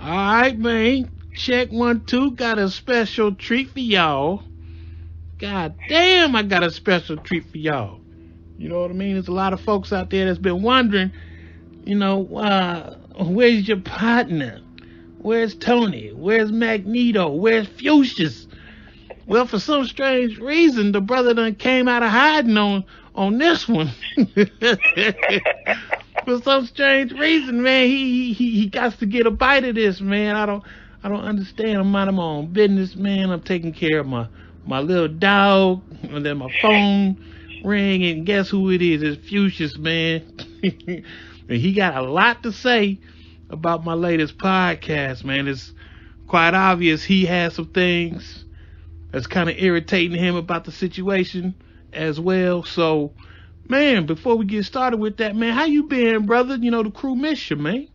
All right, man. Check 1, 2. Got a special treat for y'all. God damn, I got a special treat for y'all. You know what I mean? There's a lot of folks out there that's been wondering, where's your partner? Where's Tony? Where's Magneto? Where's Fucius? Well, for some strange reason, the brother done came out of hiding on this one. For some strange reason, man, he got to get a bite of this, man. I don't understand. I'm minding my own business, man. I'm taking care of my little dog, and then my phone ring, and guess who it is? It's Fucius, man. And he got a lot to say about my latest podcast, man. It's quite obvious he has some things that's kind of irritating him about the situation as well. So, man, before we get started with that, man, how you been, brother? The crew miss you, man.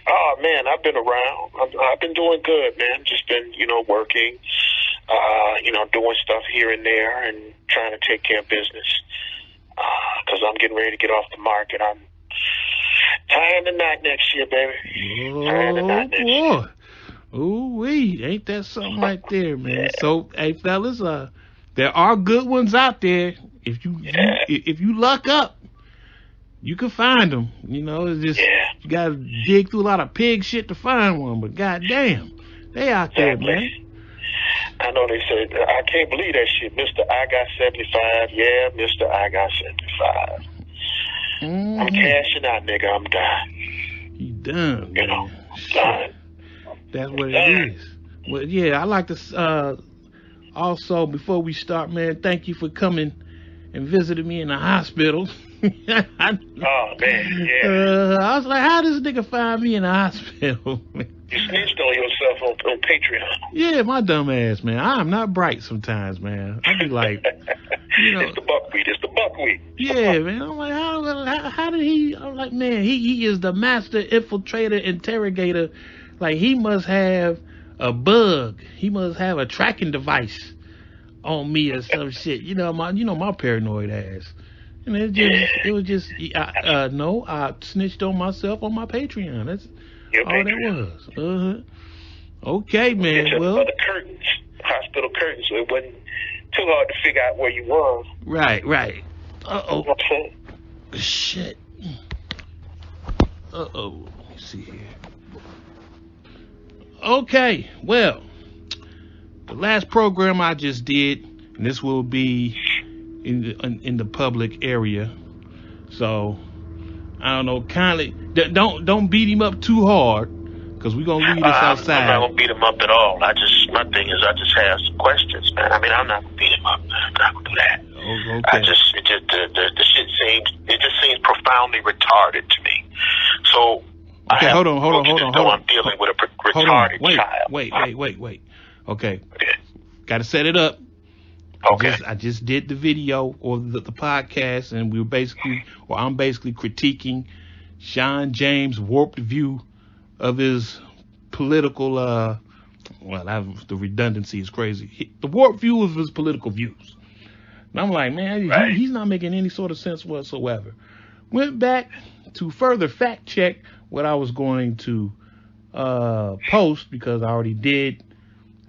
Oh, man, I've been around. I've been doing good, man. Just been, working, doing stuff here and there and trying to take care of business. Because I'm getting ready to get off the market. I'm tying the knot next year, baby. Tying the knot next year. Ooh-wee, ain't that something right there, man? Yeah. So, hey, fellas, there are good ones out there. If you luck up, you can find them. It's just you gotta dig through a lot of pig shit to find one. But goddamn, they out there, man. I know they said, I can't believe that shit. Mr. I got 75. Yeah, Mr. I got 75. Mm-hmm. I'm cashing out, nigga. I'm done. You done, man. I'm done. That's what it is. Well, yeah, I like to also, before we start, man, thank you for coming and visiting me in the hospital. Oh, man, yeah. I was like, how does this nigga find me in the hospital? You snitched on yourself on Patreon. Yeah, my dumb ass, man. I am not bright sometimes, man. I be like, It's the buckwheat. It's the buckwheat. Yeah, man. I'm like, how did he? I'm like, man, he is the master infiltrator, interrogator. Like, he must have a bug. He must have a tracking device on me or some shit. My paranoid ass. And it was just no, I snitched on myself on my Patreon. That's your all Patreon. That was. Okay, man. Well, the curtains, hospital curtains, so it wasn't too hard to figure out where you was. Right. Uh-oh. Shit. Uh-oh. Let me see here. Okay, well, the last program I just did, and this will be in the public area, so I don't know. Kindly don't beat him up too hard, because we're gonna leave this outside. I'm not gonna beat him up at all. My thing is, I just have some questions, man. I mean, I'm not gonna beat him up. I'm not gonna do that. Oh, okay. The shit seems profoundly retarded to me. So. Okay, hold on. I'm dealing with a retarded child. Wait. Okay. Got to set it up. Okay. I just did the video or the podcast, and I'm basically critiquing Sean James' warped view of his political, the redundancy is crazy. The warped view of his political views. And I'm like, man, he's not making any sort of sense whatsoever. Went back to further fact check what I was going to post, because I already did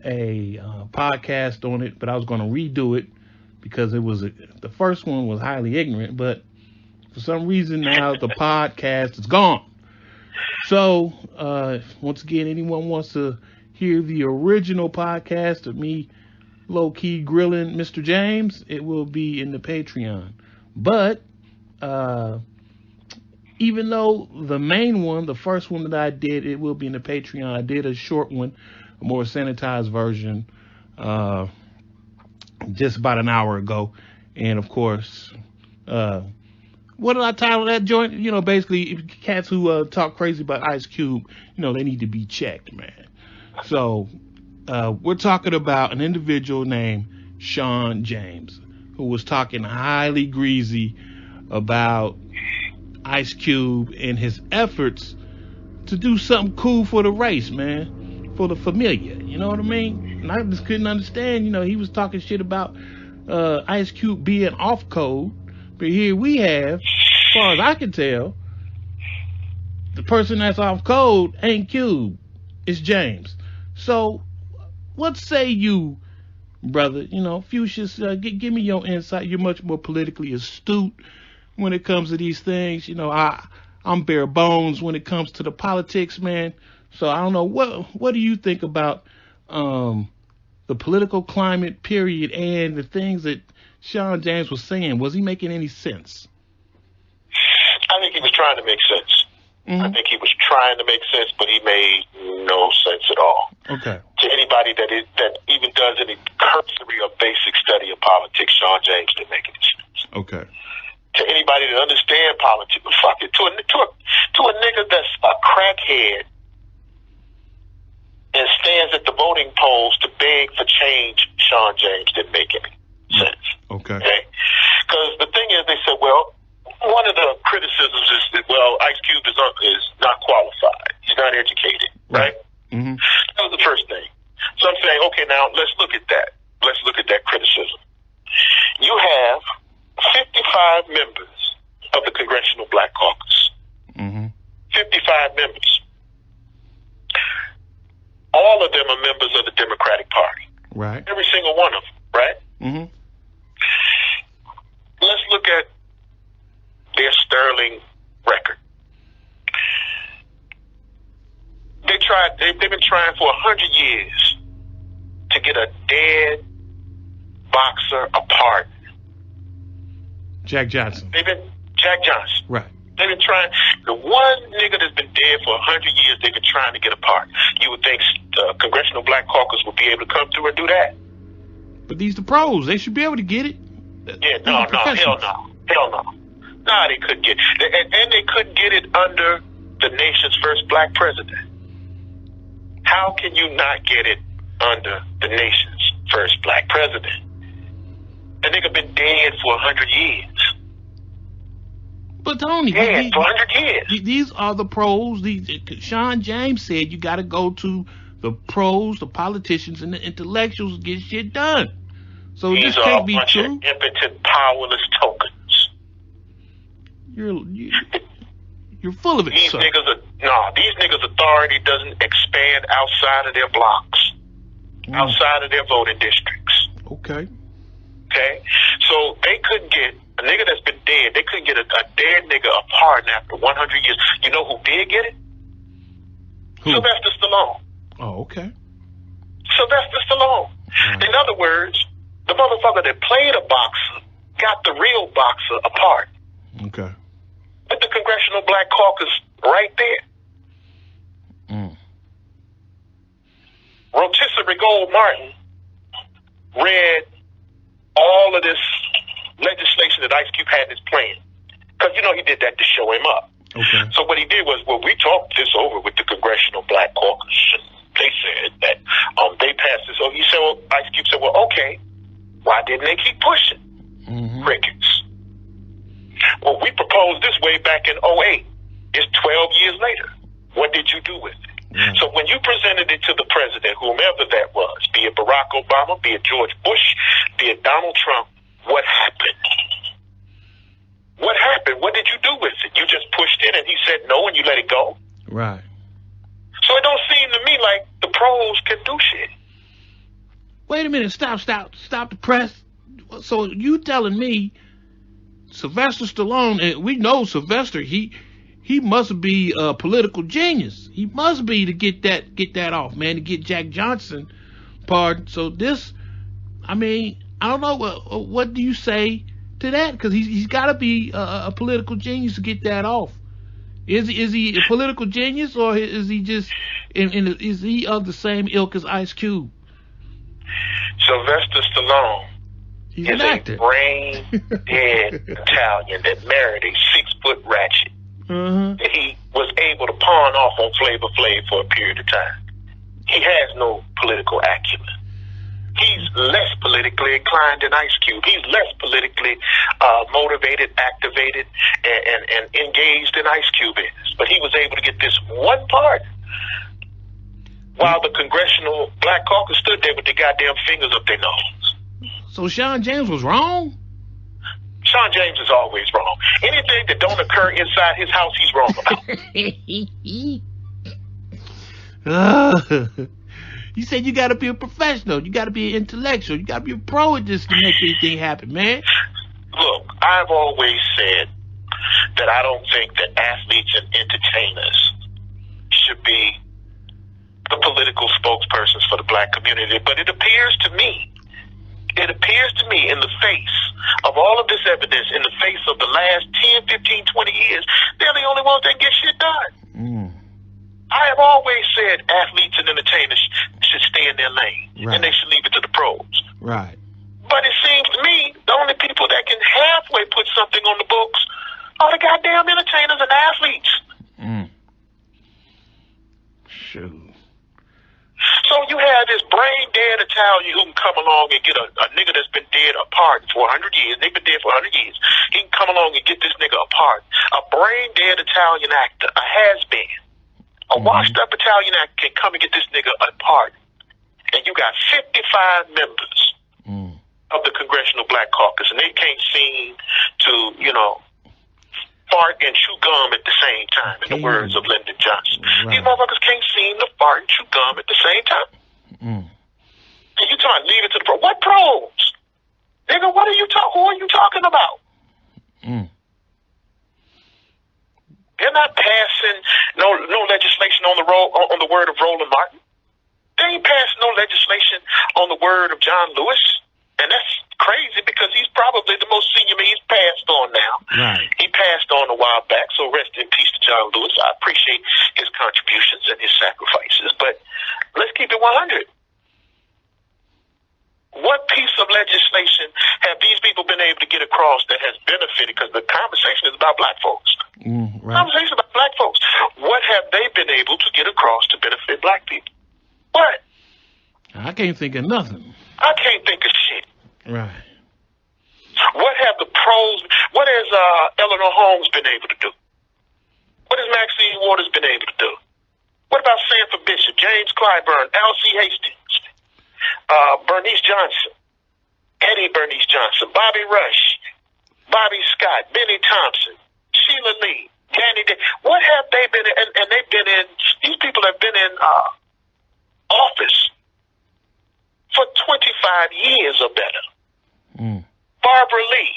a podcast on it, but I was going to redo it because the first one was highly ignorant, but for some reason now the podcast is gone. So once again, anyone wants to hear the original podcast of me low-key grilling Mr. James, it will be in the Patreon. But even though the main one, the first one that I did, it will be in the Patreon, I did a short one, a more sanitized version, just about an hour ago. And of course, what did I title that joint? Basically, cats who talk crazy about Ice Cube, they need to be checked, man. So we're talking about an individual named Sean James, who was talking highly greasy about Ice Cube and his efforts to do something cool for the race, man, for the familia. You know what I mean? And I just couldn't understand. He was talking shit about Ice Cube being off code, but here we have, as far as I can tell, the person that's off code ain't Cube. It's James. So, what say you, brother? Fuchsius, give me your insight. You're much more politically astute when it comes to these things. I'm bare bones when it comes to the politics, man. So I don't know what do you think about the political climate, period, and the things that Sean James was saying. Was he making any sense? I think he was trying to make sense. Mm-hmm. I think he was trying to make sense, but he made no sense at all. Okay. To anybody that even does any cursory or basic study of politics, Sean James didn't make any sense. Okay. To anybody that understands politics, fuck it. To a nigga that's a crackhead and stands at the voting polls to beg for change, Sean James didn't make any sense. Okay. Because the thing is, they said, well, one of the criticisms is that, well, Ice Cube is not qualified. He's not educated, right? Mm-hmm. That was the first thing. So I'm saying, okay, now let's look at that. Let's look at that criticism. You have 55 members of the Congressional Black Caucus. Mm-hmm. 55 members. All of them are members of the Democratic Party. Right. Every single one of them, right? Mm-hmm. Let's look at their sterling record. They've been trying for 100 years to get a dead boxer apart. Jack Johnson. Jack Johnson. Right. They've been trying. The one nigga that's been dead for 100 years, they've been trying to get apart. You would think the Congressional Black Caucus would be able to come through and do that. But these the pros. They should be able to get it. Yeah, no, hell no. Nah, they couldn't get it. And they couldn't get it under the nation's first black president. How can you not get it under the nation's first black president? That nigga been dead for 100 years. But Tony, dead for 100 years. These are the pros. Sean James said you got to go to the pros, the politicians, and the intellectuals to get shit done. So these this can't be true. These are a bunch of impotent, powerless tokens. You're full of it, these sir. These niggas' authority doesn't expand outside of their blocks, outside of their voting districts. Okay. So they couldn't get a nigga that's been dead. They couldn't get a dead nigga a pardon after 100 years. You know who did get it? Who? Sylvester Stallone. Oh, okay. Sylvester Stallone. In other words, the motherfucker that played a boxer got the real boxer apart. Okay. With the Congressional Black Caucus right there. Rotisserie Gold Martin read all of this legislation that Ice Cube had in his plan. Because, he did that to show him up. Okay. So what he did was, we talked this over with the Congressional Black Caucus. They said that they passed this over. Ice Cube said, well, okay, why didn't they keep pushing? Mm-hmm. Crickets. Well, we proposed this way back in 2008. It's 12 years later. What did you do with it? Mm-hmm. So when you presented it to the president, whomever that was, be it Barack Obama, be it George Bush, be it Donald Trump, what happened? What happened? What did you do with it? You just pushed it and he said no and you let it go? Right. So it don't seem to me like the pros can do shit. Wait a minute. Stop the press. So you telling me Sylvester Stallone, and we know Sylvester, he must be a political genius. He must be to get that off, man, to get Jack Johnson pardoned. So this, I don't know, what do you say to that? Because he's got to be a political genius to get that off. Is he a political genius, or is he just is he of the same ilk as Ice Cube? Sylvester Stallone is a brain-dead Italian that married a 6-foot ratchet. Mm-hmm. That he was able to pawn off on Flavor Flav for a period of time. He has no political acumen. He's less politically inclined than Ice Cube. He's less politically motivated, activated, and engaged than Ice Cube is. But he was able to get this one part while the Congressional Black Caucus stood there with their goddamn fingers up their nose. So Sean James was wrong? Sean James is always wrong. Anything that don't occur inside his house, he's wrong about. You said you got to be a professional. You got to be an intellectual. You got to be a pro at this to make anything happen, man. Look, I've always said that I don't think that athletes and entertainers should be the political spokespersons for the black community. But it appears to me in the face of all of this evidence, in the face of the last 10, 15, 20 years, they're the only ones that get shit done. I have always said athletes and entertainers should stay in their lane, and they should leave it to the pros. Right. But it seems to me the only people that can halfway put something on the books are the goddamn entertainers and athletes. Shoot. So you have this brain dead Italian who can come along and get a nigga that's been dead apart for 100 years. They've been dead for 100 years. He can come along and get this nigga apart. A brain dead Italian actor, a has-been, a washed up Italian actor can come and get this nigga apart. And you got 55 members of the Congressional Black Caucus, and they can't seem to, fart and chew gum at the same time, in the words of Lyndon Johnson. Right. These motherfuckers can't seem to fart and chew gum at the same time. And you trying to leave it to the pros. What pros? Nigga, who are you talking about? They're not passing no legislation on the word of Roland Martin. They ain't passing no legislation on the word of John Lewis. And that's crazy because he's probably the most senior man. He's passed on now. Right. He passed on a while back, so rest in peace to John Lewis. I appreciate his contributions and his sacrifices, but let's keep it 100. What piece of legislation have these people been able to get across that has benefited? Because the conversation is about black folks. Right. Conversation about black folks. What have they been able to get across to benefit black people? What? I can't think of nothing. I can't think of shit. Right. What have the pros, what has Eleanor Holmes been able to do? What has Maxine Waters been able to do? What about Sanford Bishop, James Clyburn, L.C. Hastings, Bernice Johnson, Eddie Bernice Johnson, Bobby Rush, Bobby Scott, Benny Thompson, Sheila Lee, Danny Day. What have they been in? And they've been in, these people have been in office for 25 years or better. Barbara Lee,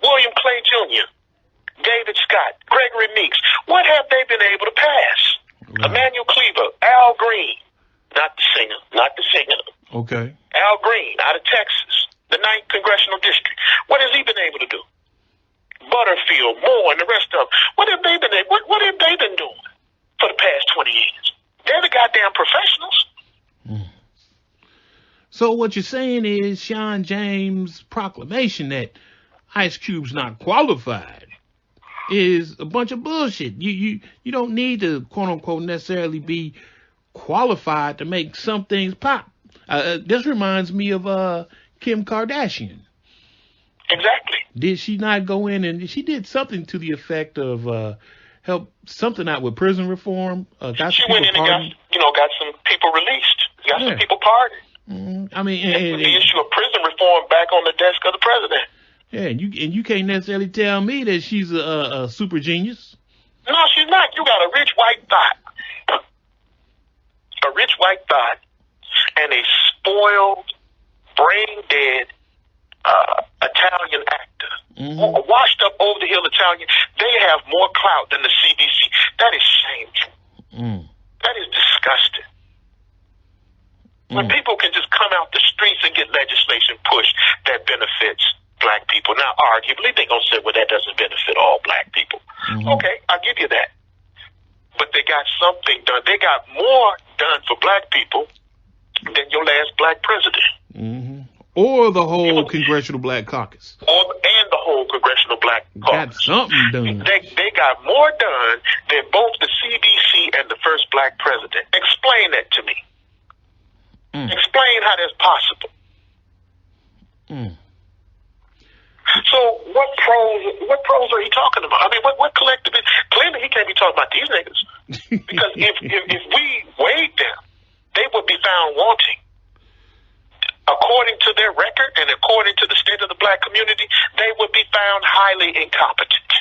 William Clay Jr., David Scott, Gregory Meeks. What have they been able to pass? Emmanuel Cleaver, Al Green, not the singer. Okay. Al Green out of Texas, the 9th Congressional District. What has he been able to do? Butterfield, Moore, and the rest of them. What have they been doing for the past 20 years? They're the goddamn professionals. So what you're saying is Sean James' proclamation that Ice Cube's not qualified is a bunch of bullshit. You don't need to, quote unquote, necessarily be qualified to make some things pop. This reminds me of Kim Kardashian. Exactly. Did she not go in and she did something to the effect of help something out with prison reform? She went in and got some people released, got some people pardoned. I mean, and the issue of prison reform back on the desk of the president. Yeah, and you can't necessarily tell me that she's a super genius. No, she's not. You got a rich white thought, and a spoiled, brain dead Italian actor, a washed up over the hill Italian. They have more clout than the CDC. That is shameful. That is disgusting. When people can just come out the streets and get legislation pushed that benefits black people. Now, arguably, they're going to say, well, that doesn't benefit all black people. Okay, I'll give you that. But they got something done. They got more done for black people than your last black president. Or the whole Congressional Black Caucus. And the whole Congressional Black Caucus. Got something done. They got more done than both the CDC and the first black president. Explain that to me. Explain how that's possible. So what pros are he talking about? I mean, what collective? Clearly, he can't be talking about these niggas because if we weighed them, they would be found wanting. According to their record and according to the state of the black community, they would be found highly incompetent.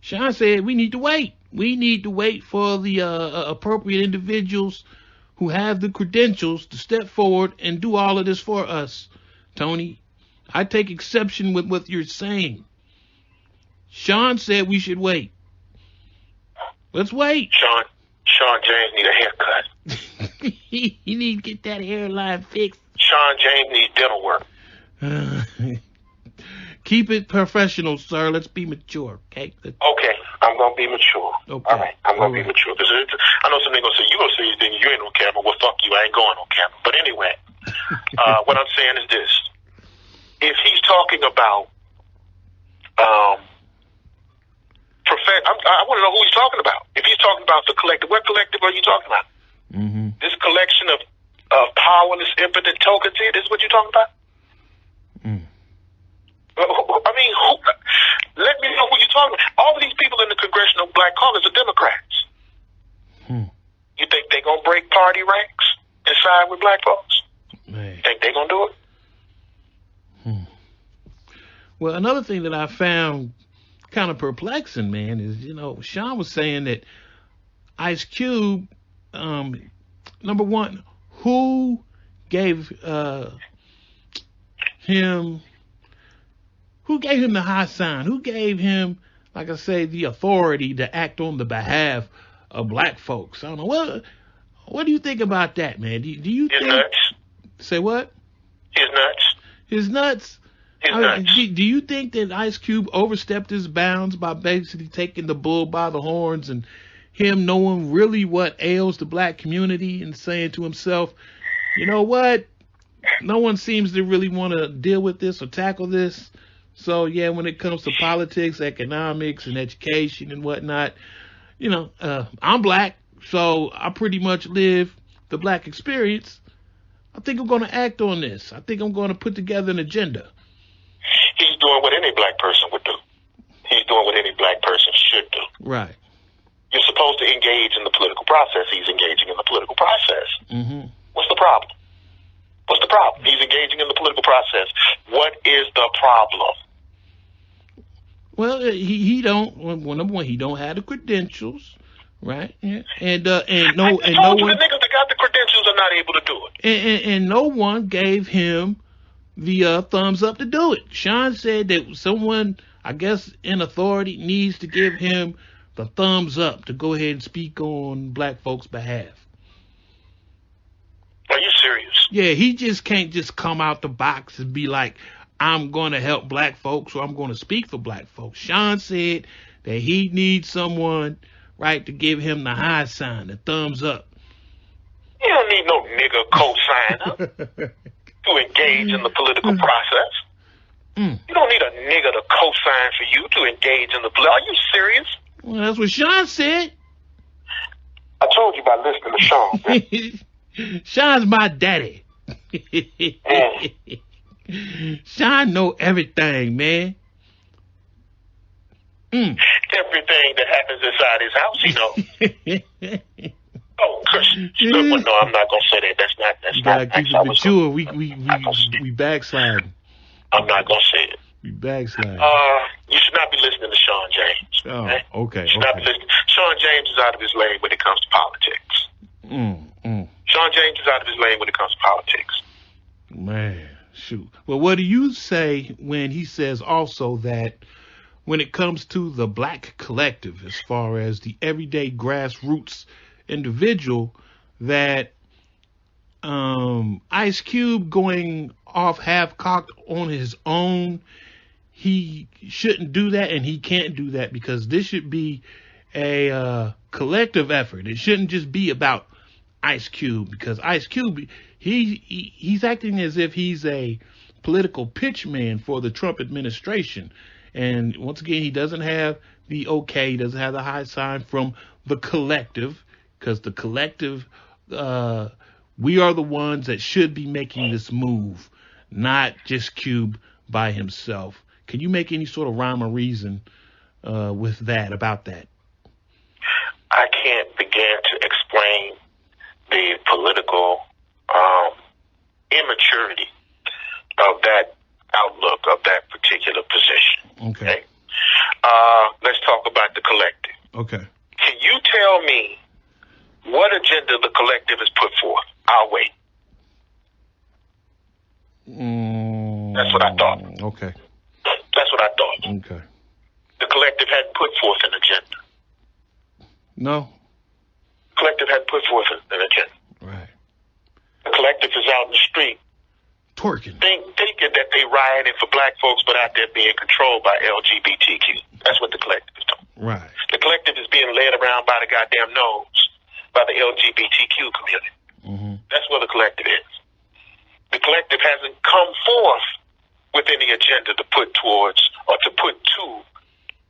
Sean said we need to wait. We need to wait for the appropriate individuals who have the credentials to step forward and do all of this for us, Tony. I take exception with what you're saying. Sean said we should wait. Let's wait. Sean James need a haircut. He need to get that hairline fixed. Sean James needs dental work. Keep it professional, sir. Let's be mature, okay? Okay, I'm going to be mature. Okay. All right, I'm going to be mature. Because I know somebody's going to say, you going to say anything, you ain't on camera. Well, fuck you, I ain't going on camera. But anyway, what I'm saying is this. If he's talking about, I want to know who he's talking about. If he's talking about the collective, what collective are you talking about? Mm-hmm. This collection of powerless, impotent tokens here, this is what you're talking about? Mm. I mean, let me know who you're talking about. All of these people in the Congressional Black Caucus are Democrats. You think they're going to break party ranks and side with black folks? Man. Think they're going to do it? Well, another thing that I found kind of perplexing, man, is, Sean was saying that Ice Cube, number one, who gave him the high sign? Who gave him, like I say, the authority to act on the behalf of black folks? I don't know. What do you think about that, man? Do you His think? nuts. Say what? His nuts. His nuts. His nuts. Do you think that Ice Cube overstepped his bounds by basically taking the bull by the horns and him knowing really what ails the black community and saying to himself, you know what? No one seems to really want to deal with this or tackle this. So, yeah, when it comes to politics, economics, and education and whatnot, I'm black, so I pretty much live the black experience. I think I'm going to act on this. I think I'm going to put together an agenda. He's doing what any black person would do. He's doing what any black person should do. Right. You're supposed to engage in the political process. He's engaging in the political process. Mm-hmm. What's the problem? What's the problem? He's engaging in the political process. What is the problem? Well, he don't. Well, number one, he don't have the credentials, right? Yeah. And no one. The niggas that got the credentials are not able to do it. And no one gave him the thumbs up to do it. Sean said that someone, I guess, in authority needs to give him the thumbs up to go ahead and speak on black folks' behalf. Are you serious? Yeah, he just can't just come out the box and be like, I'm going to help black folks or I'm going to speak for black folks. Sean said that he needs someone, right, to give him the high sign, the thumbs up. You don't need no nigga co-signer to engage in the political process. You don't need a nigga to co-sign for you to engage in the political. Are you serious? Well, that's what Sean said. I told you about listening to Sean. Sean's my daddy. Sean know everything, man. Everything that happens inside his house, he knows. Oh, Chris. No, I'm not gonna say that. That's not. Keep it mature. We backsliding. I'm not gonna say it. We backsliding. You should not be listening to Sean James. Oh, okay. You should not be listening. Sean James is out of his lane when it comes to politics. Sean James is out of his lane when it comes to politics. Man, shoot. Well, what do you say when he says also that when it comes to the black collective, as far as the everyday grassroots individual, that Ice Cube going off half-cocked on his own, he shouldn't do that and he can't do that because this should be a collective effort. It shouldn't just be about Ice Cube, because Ice Cube, he's acting as if he's a political pitchman for the Trump administration. And once again, he doesn't have the okay, he doesn't have the high sign from the collective, because the collective, we are the ones that should be making this move, not just Cube by himself. Can you make any sort of rhyme or reason with that, about that? I can't begin to explain the political immaturity of that outlook, of that particular position. Okay. Let's talk about the collective. Okay. You tell me what agenda the collective has put forth. I'll wait. That's what I thought. Okay. That's what I thought. Okay. The collective hadn't put forth an agenda. No. Collective hadn't put forth an agenda. Right. The collective is out in the street Twerking. thinking that they rioting for black folks, but out there being controlled by LGBTQ. That's what the collective is doing. Right. The collective is being led around by the goddamn nose by the LGBTQ community. Mm-hmm. That's where the collective is. The collective hasn't come forth with any agenda to put towards or to put to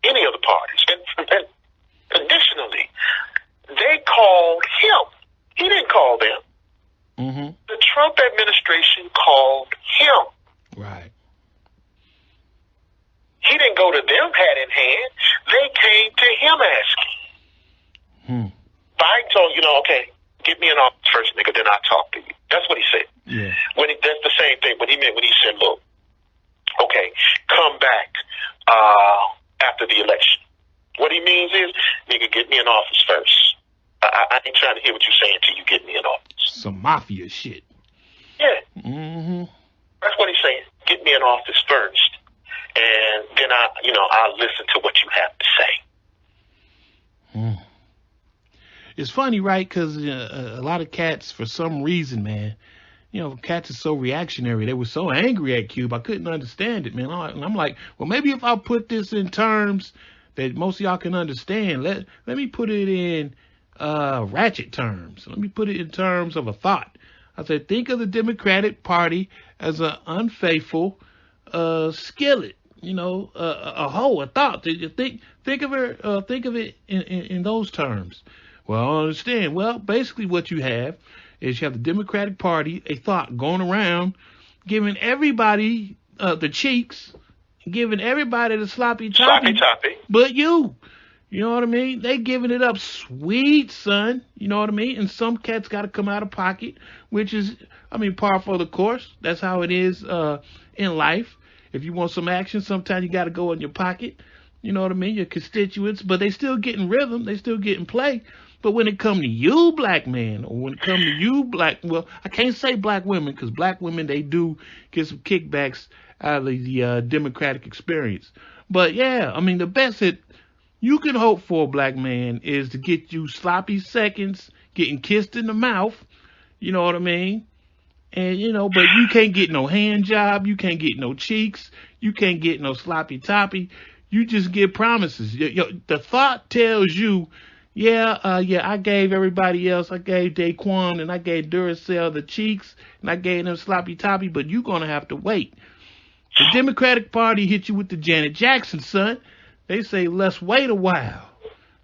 any of the parties. And additionally, they called him. He didn't call them. Mm-hmm. The Trump administration called him. Right. He didn't go to them hat in hand. They came to him asking. Biden told okay, get me an office first, nigga, then I'll talk to you. That's what he said. Yeah. That's the same thing. What he meant when he said, look, okay, come back after the election. What he means is, nigga, get me an office first. I ain't trying to hear what you're saying till you get me an office. Some mafia shit. Yeah. Mm-hmm. That's what he's saying. Get me an office first, and then I'll listen to what you have to say. It's funny, right? Because a lot of cats, for some reason, man, cats are so reactionary. They were so angry at Cube. I couldn't understand it, man. And I'm like, well, maybe if I put this in terms that most of y'all can understand, let me put it in ratchet terms. Let me put it in terms of a thought. I said, think of the Democratic Party as an unfaithful skillet, a hole, a thought. Think of it in those terms. Well, I understand. Well, basically what you have is you have the Democratic Party, a thought going around, giving everybody the cheeks, giving everybody the sloppy toppy, but you. You know what I mean? They giving it up sweet, son. You know what I mean? And some cats got to come out of pocket, which is, par for the course. That's how it is in life. If you want some action, sometimes you got to go in your pocket. You know what I mean? Your constituents, but they still getting rhythm. They still getting play. But when it come to you, black man, or when it come to you, well, I can't say black women, because black women, they do get some kickbacks out of the democratic experience. But yeah, the best that you can hope for, black man, is to get you sloppy seconds, getting kissed in the mouth. You know what I mean? And, but you can't get no hand job. You can't get no cheeks. You can't get no sloppy toppy. You just get promises. The thought tells you, I gave everybody else. I gave Daquan and I gave Duracell the cheeks and I gave them sloppy toppy, but you're going to have to wait. The Democratic Party hit you with the Janet Jackson, son. They say, let's wait a while.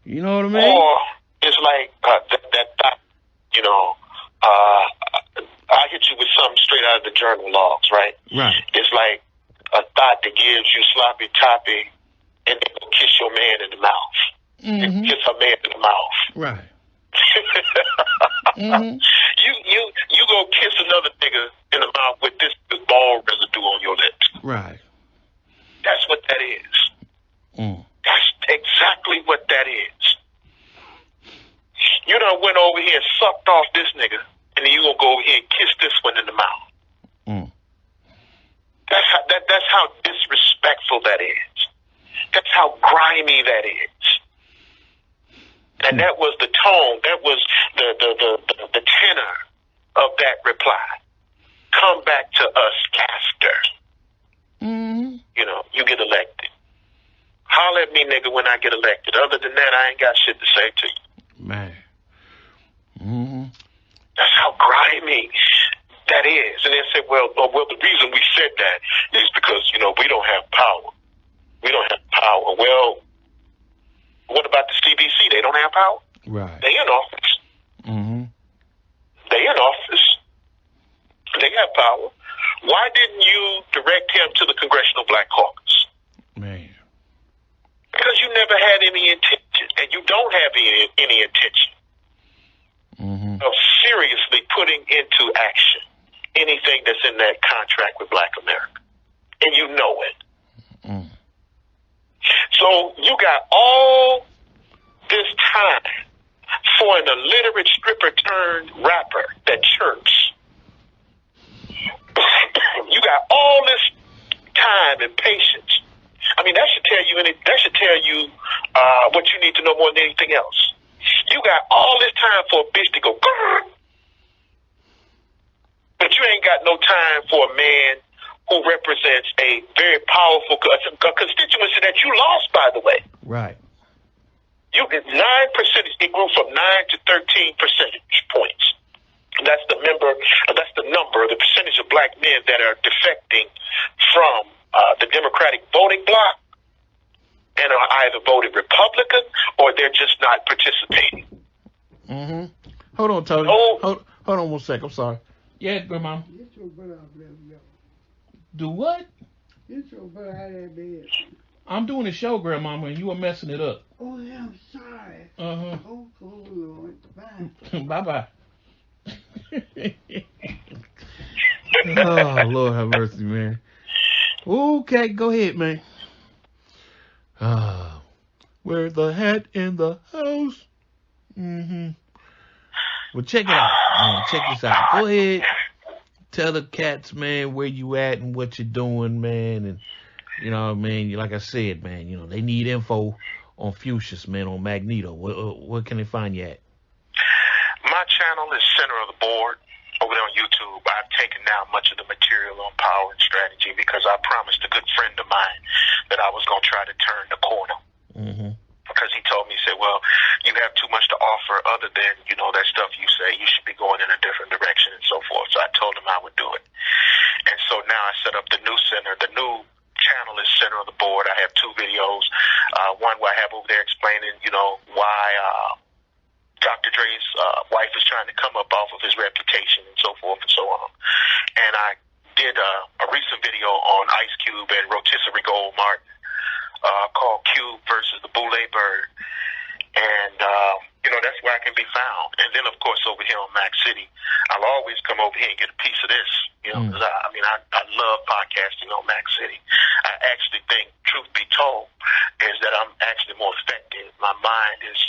You know what I mean? Or it's like that thought, I hit you with something straight out of the journal logs, right? Right. It's like a thought that gives you sloppy toppy and then go kiss your man in the mouth. Mm-hmm. Kiss her man in the mouth. Right. Mm-hmm. You go kiss another nigga in the mouth with this ball residue on your lips. Right. That's what that is. That's exactly what that is. You done went over here and sucked off this nigga, and then you gonna go over here and kiss this one in the mouth. That's how disrespectful that is. That's how grimy that is. And that was the tone. That was the tenor of that reply. Come back to us after. You get elected. Holler at me, nigga, when I get elected. Other than that, I ain't got shit to say to you. Man. That's how grimy that is. And they say, well, the reason we said that is because, we don't have power. We don't have power. Well, what about the CBC? They don't have power? Right. They in office. They in office. They have power. Why didn't you direct him to the Congressional Black Caucus? Man. Because you never had any intention, and you don't have any intention of seriously putting into action anything that's in that contract with Black America. And you know it. So you got all this time for an illiterate stripper turned rapper that chirps. You got all this time and patience. I mean, that should tell you what you need to know more than anything else. You got all this time for a bitch to go, but you ain't got no time for a man who represents a very powerful constituency that you lost, by the way. Right. You get 9%. It grew from 9 to 13 percentage points. That's the number, the percentage of black men that are defecting from the Democratic voting bloc and are either voting Republican or they're just not participating. Mm-hmm. Hold on, Tony. Hold on 1 second. I'm sorry. Yeah, Grandma. Get your butt out there. Do what? Get your butt out of that bed. I'm doing a show, Grandmama, and you are messing it up. Oh, yeah, I'm sorry. Uh-huh. Oh, Lord. Bye. Bye-bye. Oh, Lord have mercy, man. Okay, go ahead, man. Wear the hat in the house. Mm-hmm. Well, check it out, man. Check this out. Go ahead. Tell the cats, man, where you at and what you're doing, man. And, you know what I mean? Like I said, man, you know, they need info on Fucius, man, on Magneto. Where can they find you at? My channel is Center of the Board over there on YouTube. I've taken down much of the material on power and strategy because I promised a good friend of mine that I was going to try to turn the corner. Mm-hmm. Because he told me, he said, well, you have too much to offer other than, you know, that stuff you say. You should be going in a different direction and so forth. So I told him I would do it. And so now I set up the new center. The new channel is Center of the Board. I have 2 videos. One where I have over there explaining, you know, why Dr. Dre's wife is trying to come up off of his reputation and so forth and so on. And I did a recent video on Ice Cube and Rotisserie Gold Martin called Cube versus the Boule Bird. And, you know, that's where I can be found. And then, of course, over here on Mac City, I'll always come over here and get a piece of this. You know, 'cause I love podcasting on Mac City. I actually think, truth be told, is that I'm actually more effective. My mind is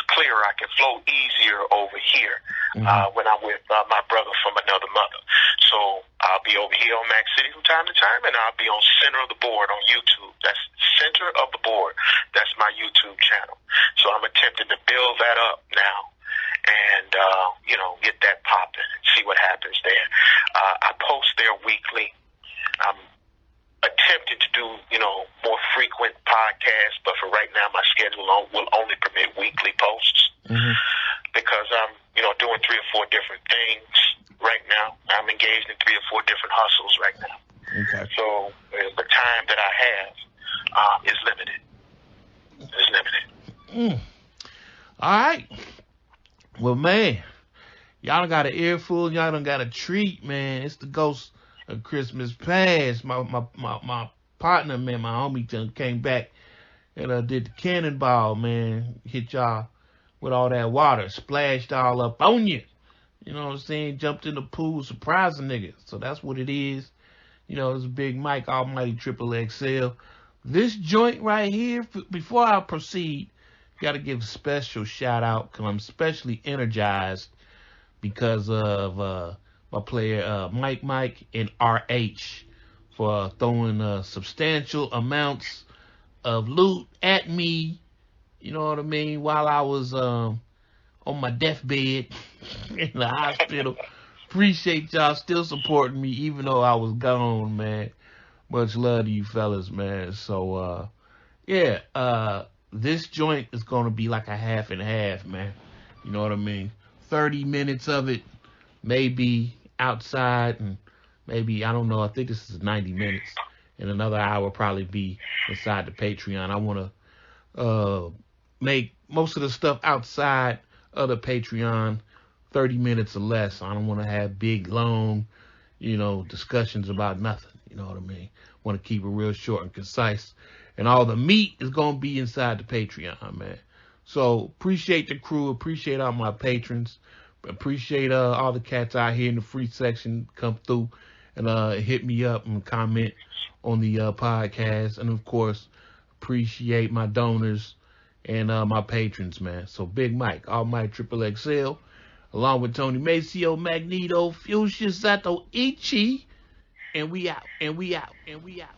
clearer. I can flow easier over here when I'm with my brother from another mother. So I'll be over here on Mac City from time to time, and I'll be on Center of the Board on YouTube. That's Center of the Board. That's my YouTube channel. So I'm attempting to build that up now and, you know, get that popping and see what happens there. I post there weekly. I'm attempting to do, you know, more frequent podcasts, but for right now, my schedule will only permit weekly posts because I'm, you know, doing 3 or 4 different things right now. I'm engaged in 3 or 4 different hustles right now. Okay. So the time that I have is limited. It's limited. All right. Well, man, y'all done got an earful. Y'all done got a treat, man. It's the Ghost of Christmas Past. My partner, man, my homie done came back and did the cannonball, man. Hit y'all with all that water. Splashed all up on you. You know what I'm saying? Jumped in the pool, surprising niggas. So that's what it is. You know, it's Big Mike, Almighty Triple XL. This joint right here, before I proceed, got to give a special shout out because I'm especially energized because of my player Mike and RH for throwing substantial amounts of loot at me, you know what I mean, while I was on my deathbed in the hospital. Appreciate y'all still supporting me even though I was gone, man. Much love to you fellas, man. So, this joint is going to be like a half and half, man. You know what I mean? 30 minutes of it, maybe outside, and maybe, I don't know, I think this is 90 minutes. And another hour probably be inside the Patreon. I want to make most of the stuff outside of the Patreon 30 minutes or less. I don't want to have big, long, you know, discussions about nothing. You know what I mean? Want to keep it real short and concise. And all the meat is going to be inside the Patreon, man. So appreciate the crew. Appreciate all my patrons. Appreciate all the cats out here in the free section come through and hit me up and comment on the podcast. And, of course, appreciate my donors, and my patrons, man. So Big Mike, All Mike Triple XL, along with Tony Maceo, Magneto, Fuchsia, Sato Ichi, and we out, and we out, and we out.